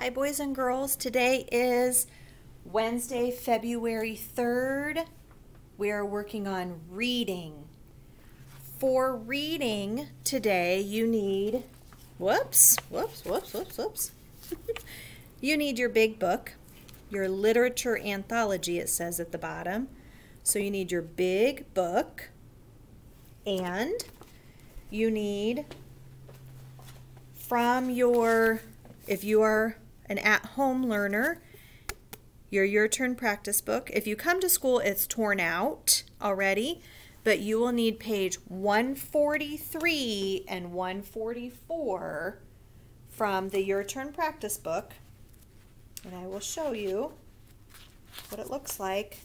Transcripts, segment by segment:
Hi boys and girls, today is Wednesday, February 3rd. We are working on reading. For reading today you need, you need your big book, your literature anthology it says at the bottom. So you need your big book and you need from your, if you are an at-home learner, your turn practice book. If you come to school, it's torn out already, but you will need page 143 and 144 from the Your Turn practice book, and I will show you what it looks like.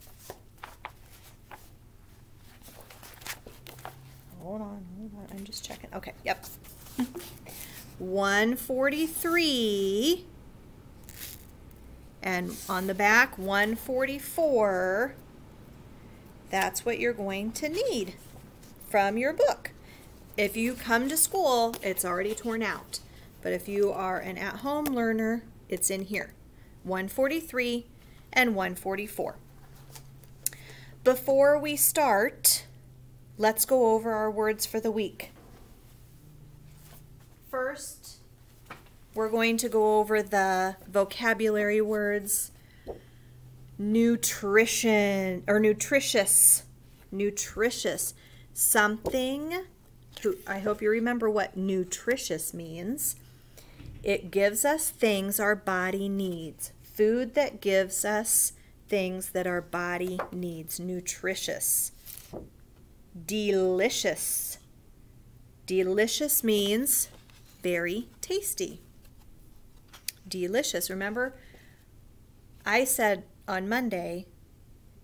Hold on, I'm just checking. Okay, yep. 143, and on the back 144. That's what you're going to need from your book. If you come to school, it's already torn out, but if you are an at-home learner, it's in here. 143 and 144. Before we start, let's go over our words for the week. First, we're going to go over the vocabulary words. Nutrition, or nutritious. Nutritious. Something, I hope you remember what nutritious means. It gives us things our body needs. Food that gives us things that our body needs. Nutritious. Delicious. Delicious means very tasty. Delicious. Remember, I said on Monday,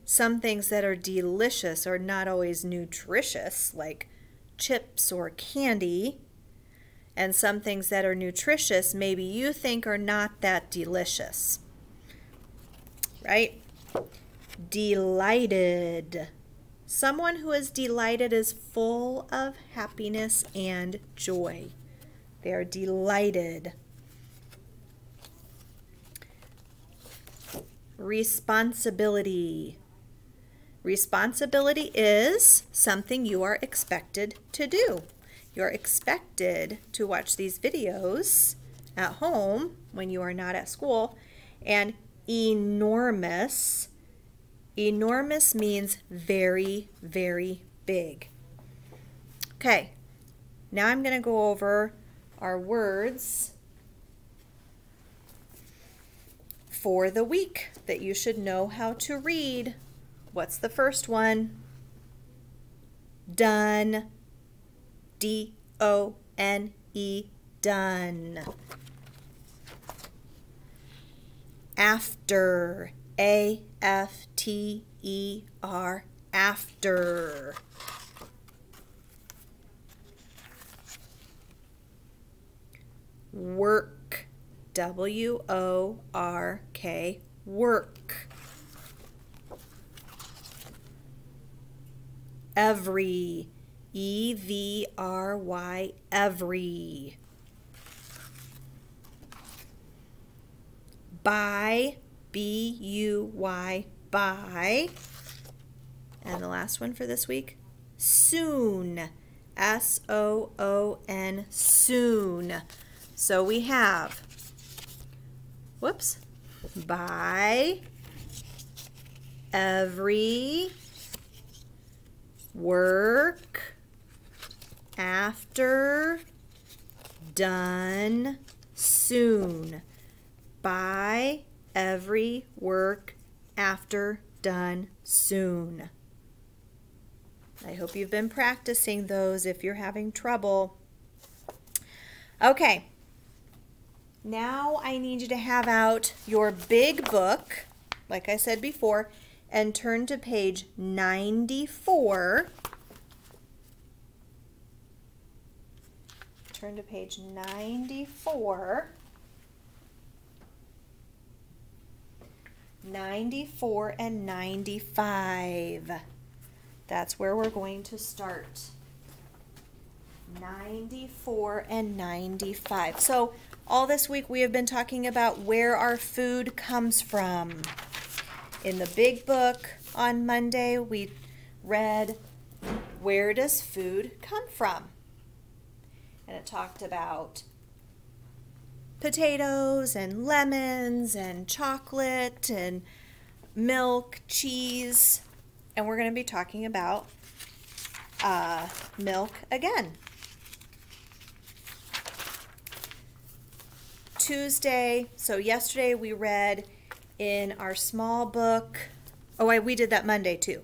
some things that are delicious are not always nutritious, like chips or candy, and some things that are nutritious maybe you think are not that delicious, right? Delighted. Someone who is delighted is full of happiness and joy. They are delighted. Responsibility. Responsibility is something you are expected to do. You're expected to watch these videos at home when you are not at school. And enormous. Enormous means very, very big. Okay, now I'm going to go over our words for the week that you should know how to read. What's the first one? Done. D-O-N-E, done. After. A-F-T-E-R, after. Work. W-O-R-K, work. Every. E-V-R-Y, every. Buy. B-U-Y, buy. And the last one for this week, soon. S-O-O-N, soon. So we have, buy, every, work, after, done, soon. Buy, every, work, after, done, soon. I hope you've been practicing those if you're having trouble. Okay. Now I need you to have out your big book, like I said before, and turn to page 94. Turn to page 94. 94 and 95. That's where we're going to start. 94 and 95. So All this week we have been talking about where our food comes from. In the big book on Monday, we read, Where Does Food Come From? And it talked about potatoes and lemons and chocolate and milk, cheese, and we're going to be talking about milk again. Tuesday, so yesterday we read in our small book, we did that Monday too,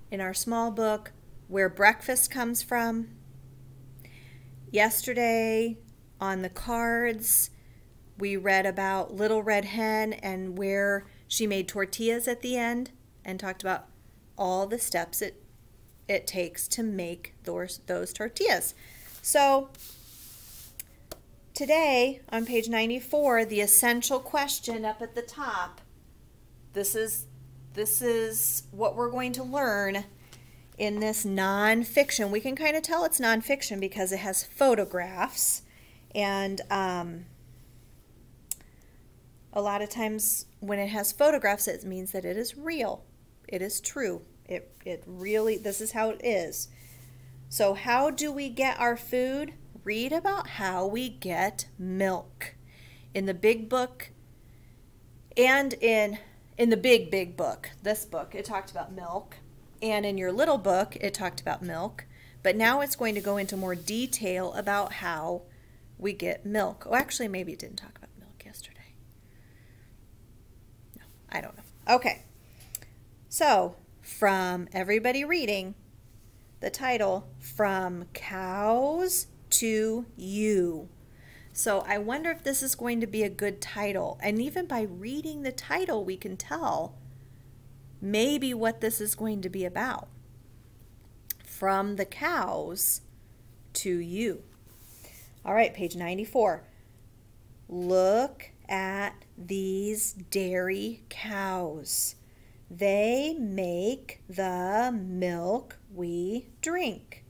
in our small book, Where Breakfast Comes From. Yesterday on the cards, we read about Little Red Hen and where she made tortillas at the end and talked about all the steps it takes to make those tortillas. So today on page 94, the essential question up at the top, this is what we're going to learn in this nonfiction. We can kind of tell it's nonfiction because it has photographs, and a lot of times when it has photographs, it means that it is real. It is true. It really, this is how it is. So how do we get our food? Read about how we get milk. In the big book and in the big book, this book, it talked about milk. And in your little book, it talked about milk. But now it's going to go into more detail about how we get milk. Oh, actually, maybe it didn't talk about milk yesterday. No, I don't know. Okay. So, from everybody reading, the title, From Cows to You. So I wonder if this is going to be a good title. And even by reading the title, we can tell maybe what this is going to be about. From the cows to you. All right, page 94. Look at these dairy cows. They make the milk we drink.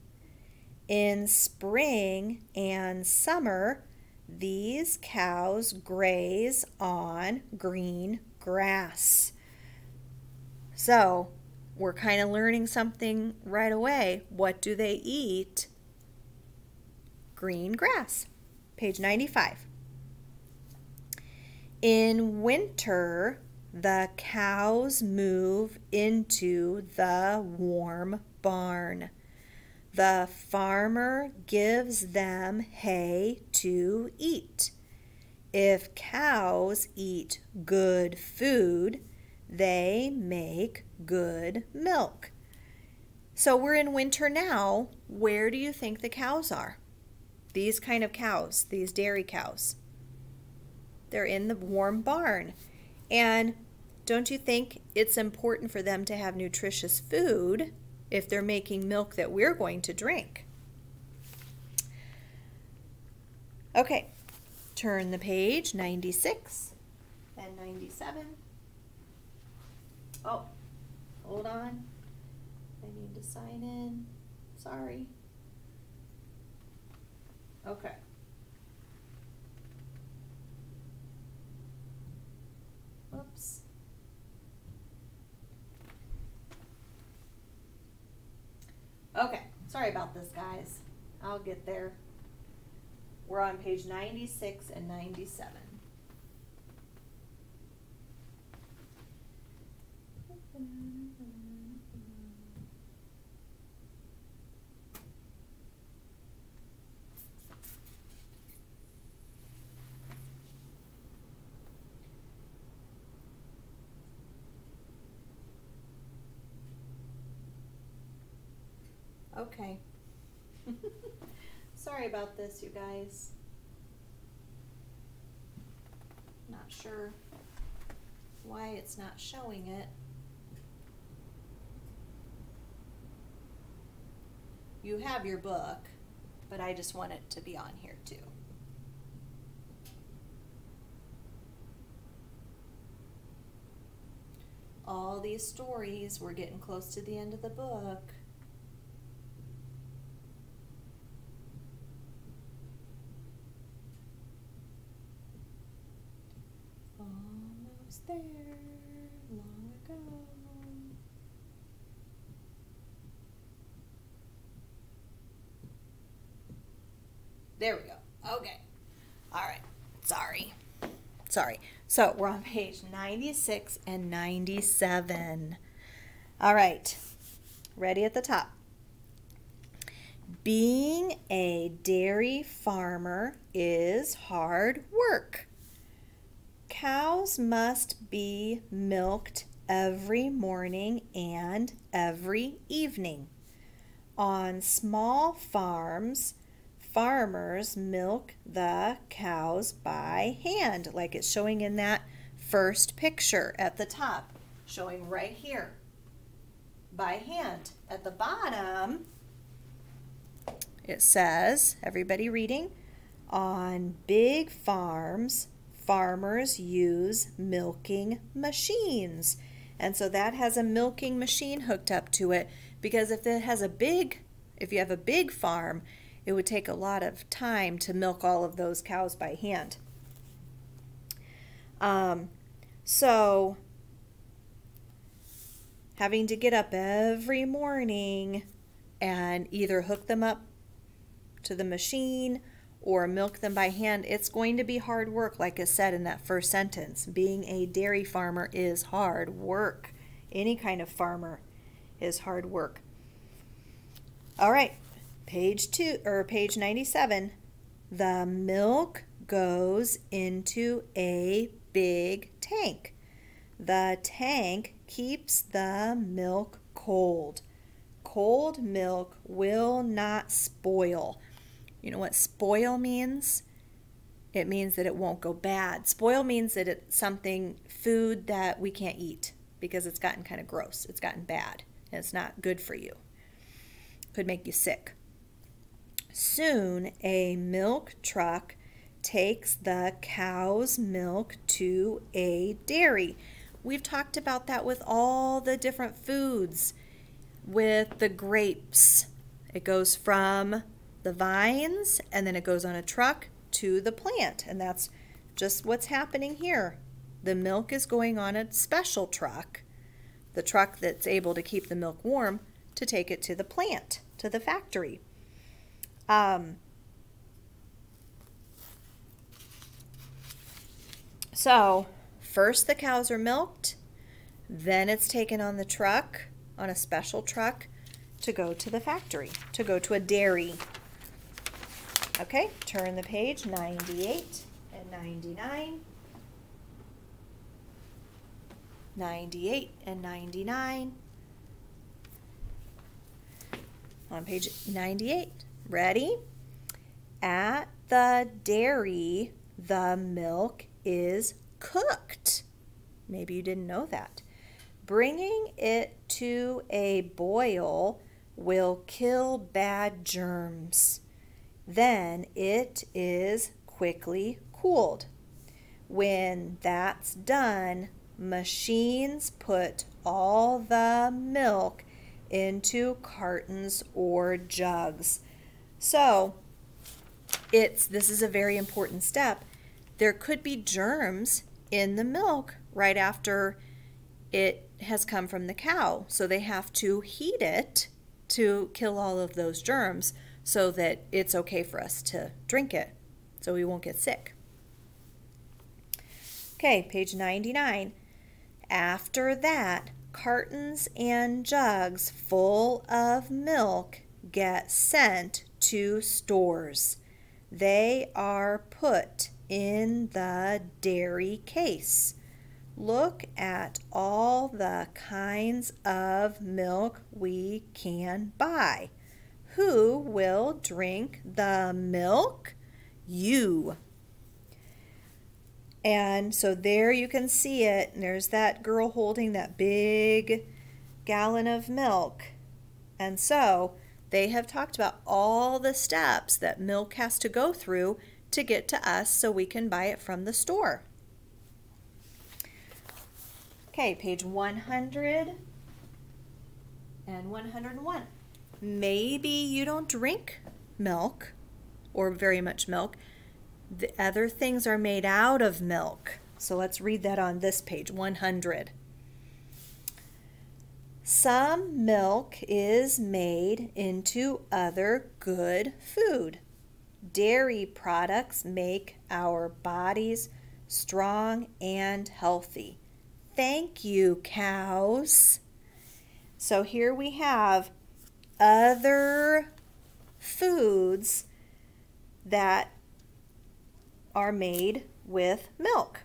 In spring and summer, these cows graze on green grass. So, we're kind of learning something right away. What do they eat? Green grass. Page 95. In winter, the cows move into the warm barn. The farmer gives them hay to eat. If cows eat good food, they make good milk. So we're in winter now. Where do you think the cows are? These kind of cows, these dairy cows. They're in the warm barn. And don't you think it's important for them to have nutritious food if they're making milk that we're going to drink? Okay, turn the page, 96 and 97. Oh, hold on. I need to sign in. Sorry. Okay. Whoops. Okay, sorry about this, guys. I'll get there. We're on page 96 and 97. Okay. Sorry about this, you guys. Not sure why it's not showing it. You have your book, but I just want it to be on here too. All these stories, we're getting close to the end of the book. there long ago. There we go. Okay. All right. Sorry. So we're on page 96 and 97. All right. Ready at the top. Being a dairy farmer is hard work. Cows must be milked every morning and every evening. On small farms, farmers milk the cows by hand, like it's showing in that first picture at the top, showing right here, by hand. At the bottom, it says, everybody reading, on big farms, farmers use milking machines. And so that has a milking machine hooked up to it, because if you have a big farm, it would take a lot of time to milk all of those cows by hand. So having to get up every morning and either hook them up to the machine or milk them by hand, it's going to be hard work, like I said in that first sentence. Being a dairy farmer is hard work. Any kind of farmer is hard work. All right, page 97. The milk goes into a big tank. The tank keeps the milk cold. Cold milk will not spoil. You know what spoil means? It means that it won't go bad. Spoil means that it's food that we can't eat because it's gotten kind of gross. It's gotten bad and it's not good for you. Could make you sick. Soon a milk truck takes the cow's milk to a dairy. We've talked about that with all the different foods. With the grapes, it goes from the vines and then it goes on a truck to the plant, and that's just what's happening here. The milk is going on a special truck, the truck that's able to keep the milk warm, to take it to the plant, to the factory. So first the cows are milked, then it's taken on the truck, on a special truck, to go to the factory, to go to a dairy. Okay, turn the page, 98 and 99. 98 and 99. On page 98, ready? At the dairy, the milk is cooked. Maybe you didn't know that. Bringing it to a boil will kill bad germs. Then it is quickly cooled. When that's done, machines put all the milk into cartons or jugs. So this is a very important step. There could be germs in the milk right after it has come from the cow. So they have to heat it to kill all of those germs so that it's okay for us to drink it, so we won't get sick. Okay, page 99. After that, cartons and jugs full of milk get sent to stores. They are put in the dairy case. Look at all the kinds of milk we can buy. Who will drink the milk? You. And so there you can see it. And there's that girl holding that big gallon of milk. And so they have talked about all the steps that milk has to go through to get to us so we can buy it from the store. Okay, page 100 and 101. Maybe you don't drink milk or very much milk. The other things are made out of milk. So let's read that on this page, 100. Some milk is made into other good food. Dairy products make our bodies strong and healthy. Thank you, cows. So here we have other foods that are made with milk.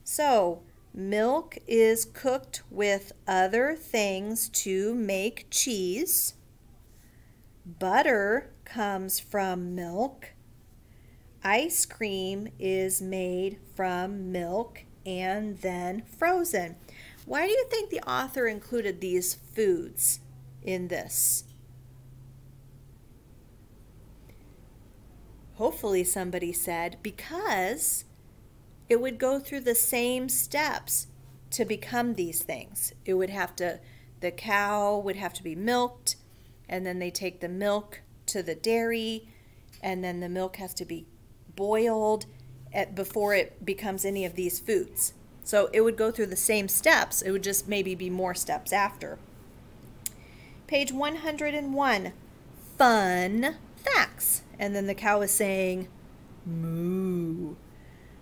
So milk is cooked with other things to make cheese. Butter comes from milk. Ice cream is made from milk and then frozen. Why do you think the author included these foods in this? Hopefully somebody said because it would go through the same steps to become these things. It would have to, the cow would have to be milked, and then they take the milk to the dairy, and then the milk has to be boiled before it becomes any of these foods. So it would go through the same steps. It would just maybe be more steps after. Page 101, fun facts. And then the cow is saying, moo.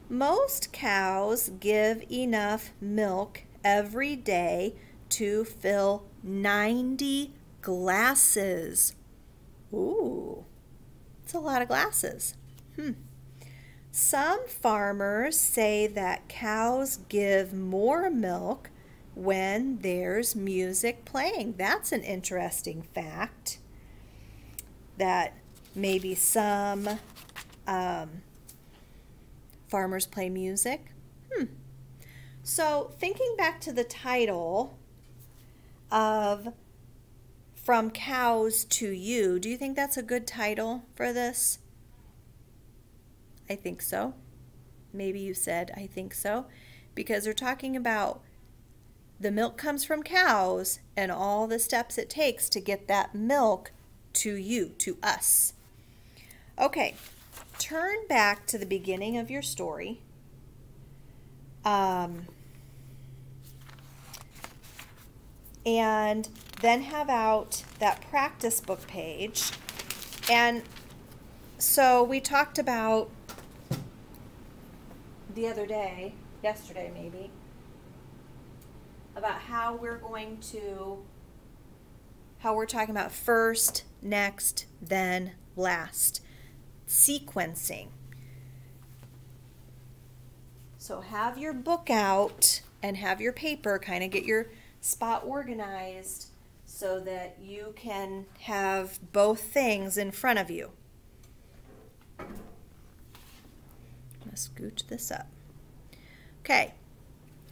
Most cows give enough milk every day to fill 90 glasses. Ooh, that's a lot of glasses. Some farmers say that cows give more milk when there's music playing. That's an interesting fact, that maybe some farmers play music. So thinking back to the title of From Cows to You, do you think that's a good title for this? I think so. Maybe you said, I think so. Because they're talking about the milk comes from cows and all the steps it takes to get that milk to you, to us. Okay, turn back to the beginning of your story. And then have out that practice book page. And so we talked about the other day, yesterday maybe, about how we're talking about first, next, then last. Sequencing. So have your book out and have your paper, kind of get your spot organized so that you can have both things in front of you. Let's scooch this up. Okay,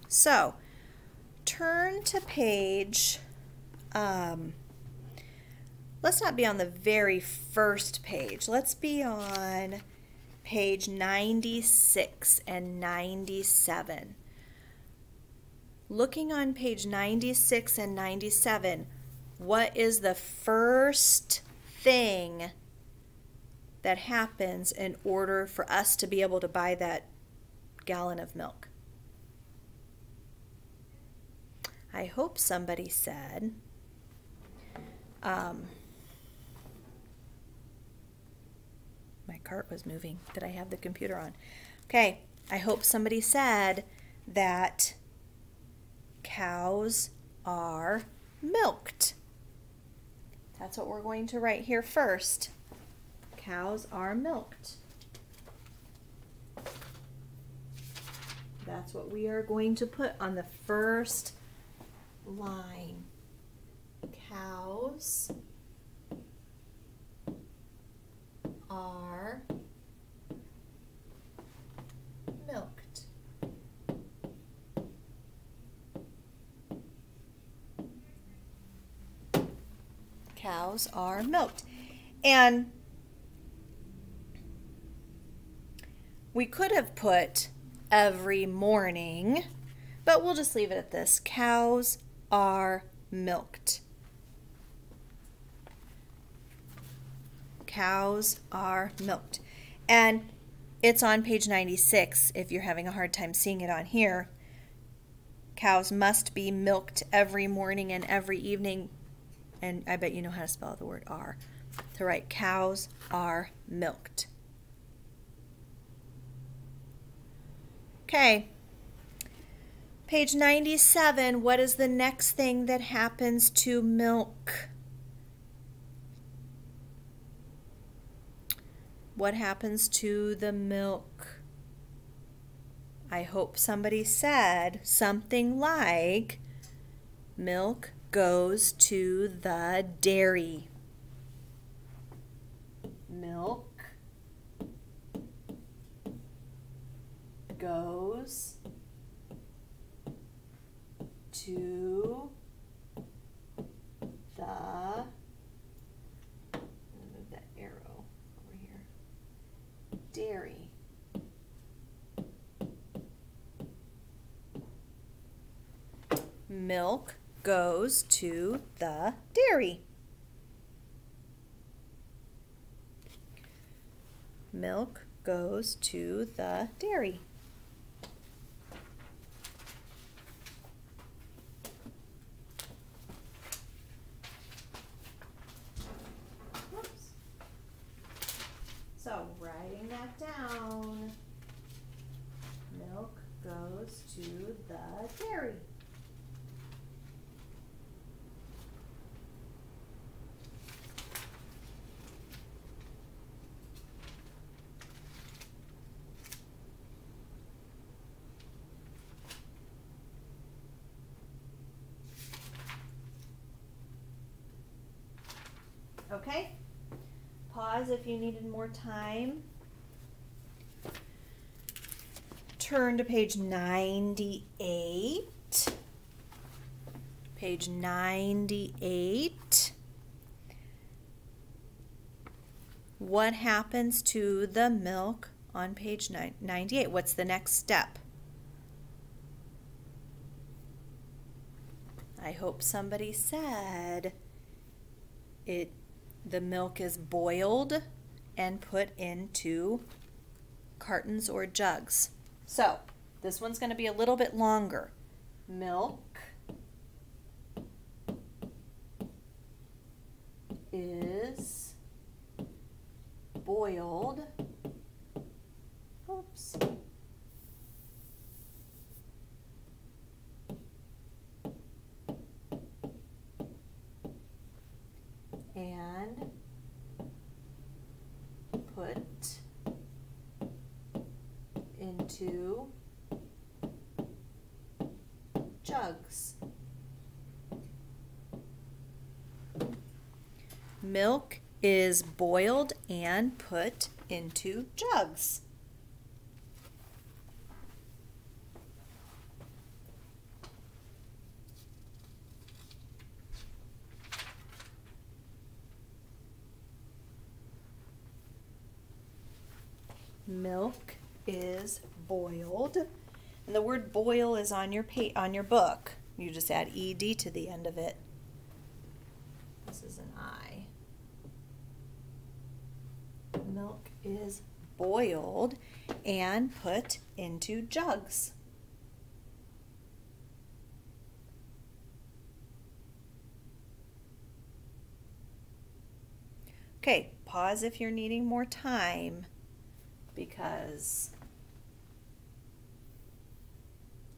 so turn to page, let's not be on the very first page. Let's be on page 96 and 97. Looking on page 96 and 97, what is the first thing that happens in order for us to be able to buy that gallon of milk? I hope somebody said my cart was moving. Did I have the computer on? Okay, I hope somebody said that cows are milked. That's what we're going to write here first. Cows are milked. That's what we are going to put on the first line. Cows are milked. Cows are milked. And we could have put every morning, but we'll just leave it at this. Cows are milked. Cows are milked. And It's on page 96 if you're having a hard time seeing it on here. Cows must be milked every morning and every evening. And I bet you know how to spell the word are. To write cows are milked. Okay. Page 97, what is the next thing that happens to milk? What happens to the milk? I hope somebody said something like, milk goes to the dairy. Milk goes to the, I'm gonna move that arrow over here, dairy. Milk goes to the dairy. Milk goes to the dairy. Oops. So writing that down, milk goes to the dairy. Okay, pause if you needed more time. Turn to page 98. Page 98. What happens to the milk on page 98? What's the next step? I hope somebody said the milk is boiled and put into cartons or jugs. So this one's going to be a little bit longer. Milk is boiled. Oops. And put into jugs. Milk is boiled and put into jugs. Milk is boiled, and the word boil is on your book. You just add ed to the end of it. This is an I. Milk is boiled and put into jugs. Okay, pause if you're needing more time, because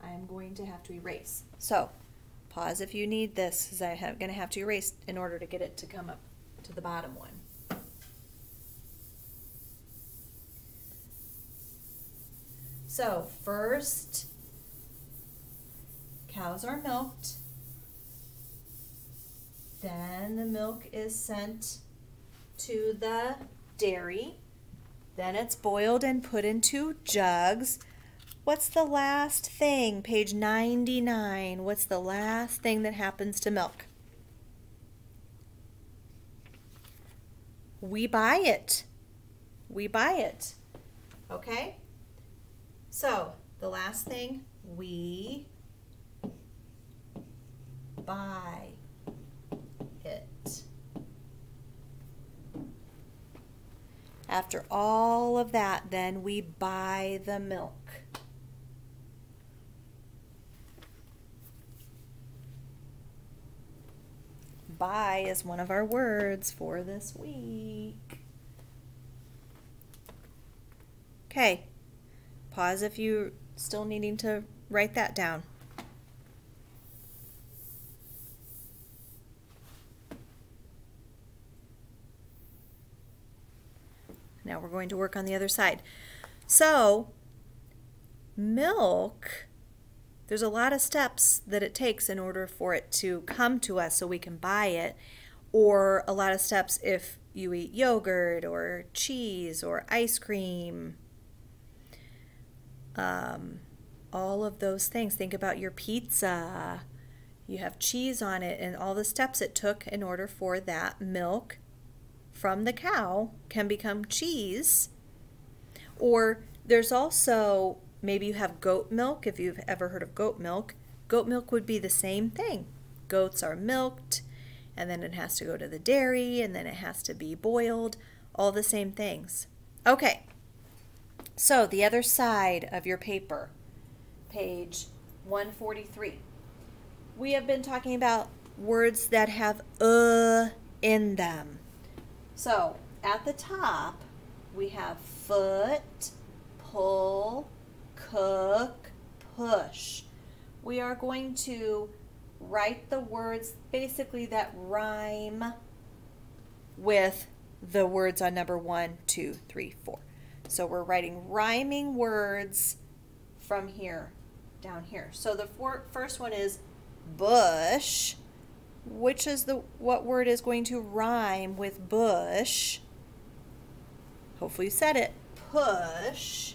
I am going to have to erase. So pause if you need this, because I'm going to have to erase in order to get it to come up to the bottom one. So first, cows are milked. Then the milk is sent to the dairy. Then it's boiled and put into jugs. What's the last thing? Page 99. What's the last thing that happens to milk? We buy it. We buy it. Okay? So, the last thing, we buy it. After all of that, then we buy the milk. Buy is one of our words for this week. Okay, pause if you're still needing to write that down. Now we're going to work on the other side. So, milk, there's a lot of steps that it takes in order for it to come to us so we can buy it, or a lot of steps if you eat yogurt or cheese or ice cream. All of those things. Think about your pizza. You have cheese on it and all the steps it took in order for that milk from the cow can become cheese. Or there's also, maybe you have goat milk, if you've ever heard of goat milk. Goat milk would be the same thing. Goats are milked, and then it has to go to the dairy, and then it has to be boiled, all the same things. Okay, so the other side of your paper, page 143. We have been talking about words that have in them. So at the top, we have foot, pull, cook, push. We are going to write the words basically that rhyme with the words on number 1, 2, 3, 4. So we're writing rhyming words from here down here. So the first one is bush. What word is going to rhyme with bush? Hopefully you said it. Push.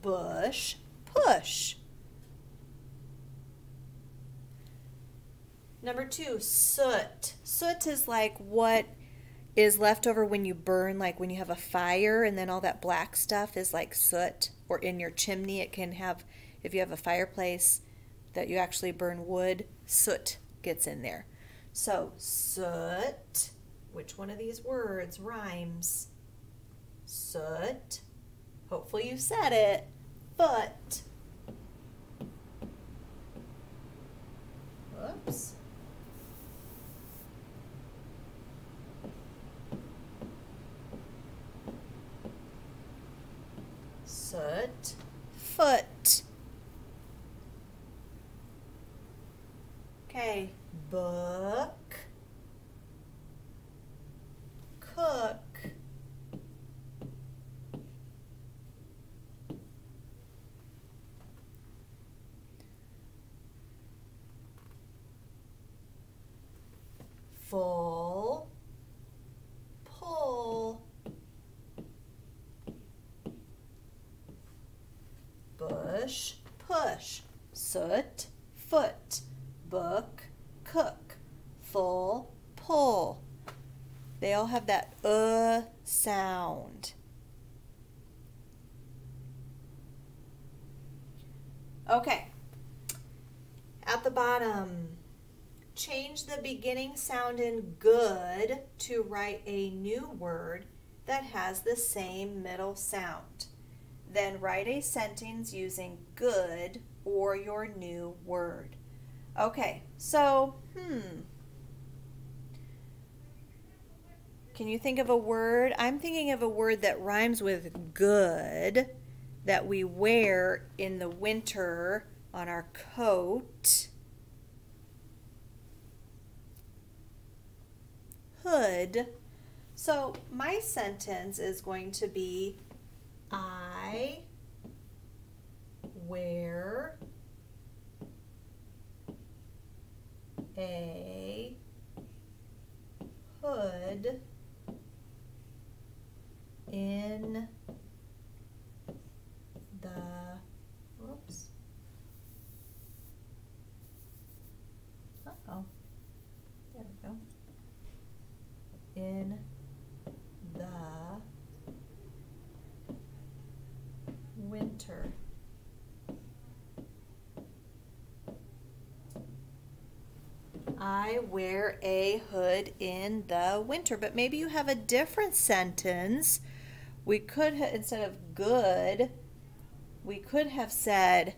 Bush, push. Number 2, soot. Soot is like what is left over when you burn, like when you have a fire, and then all that black stuff is like soot. Or in your chimney, it can have, if you have a fireplace that you actually burn wood, soot gets in there. So soot, which one of these words rhymes? Soot. Hopefully you said it. Foot. Whoops. Soot. Foot. Okay. Book. Cook. Full, pull, bush, push, soot, foot, book, cook, full, pull. They all have that sound. Okay, at the bottom, change the beginning sound in good to write a new word that has the same middle sound. Then write a sentence using good or your new word. Okay, so, can you think of a word? I'm thinking of a word that rhymes with good that we wear in the winter on our coat. Hood. So my sentence is going to be, I wear a hood in the, whoops, uh-oh, there we go, in the winter. I wear a hood in the winter. But maybe you have a different sentence. We could have, instead of good, we could have said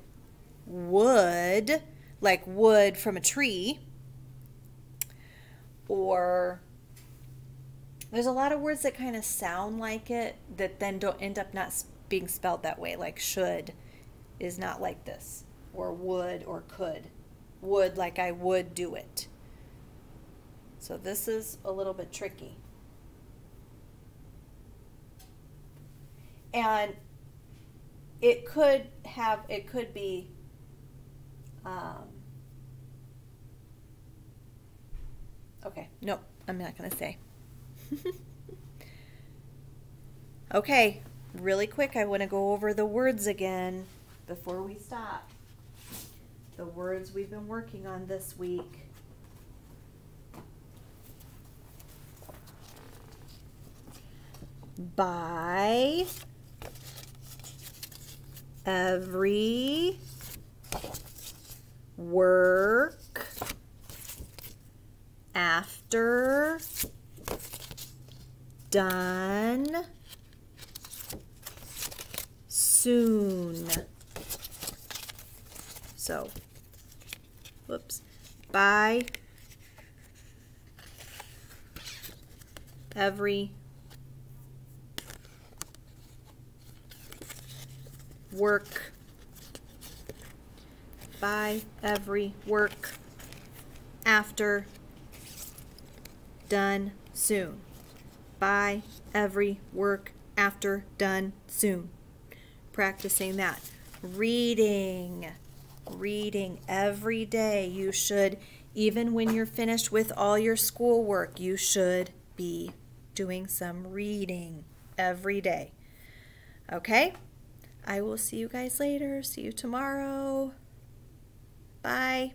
wood, like wood from a tree. Or there's a lot of words that kind of sound like it that then don't end up not being spelled that way, like should is not like this, or would or could. Would, like I would do it. So this is a little bit tricky. And it could be okay, nope, I'm not going to say. Okay, really quick, I want to go over the words again before we stop. The words we've been working on this week. By every work after done soon. So, whoops, by every work, by every work after done soon. By every work after done soon. Practicing that. Reading every day. You should, even when you're finished with all your schoolwork, you should be doing some reading every day. Okay? I will see you guys later. See you tomorrow. Bye.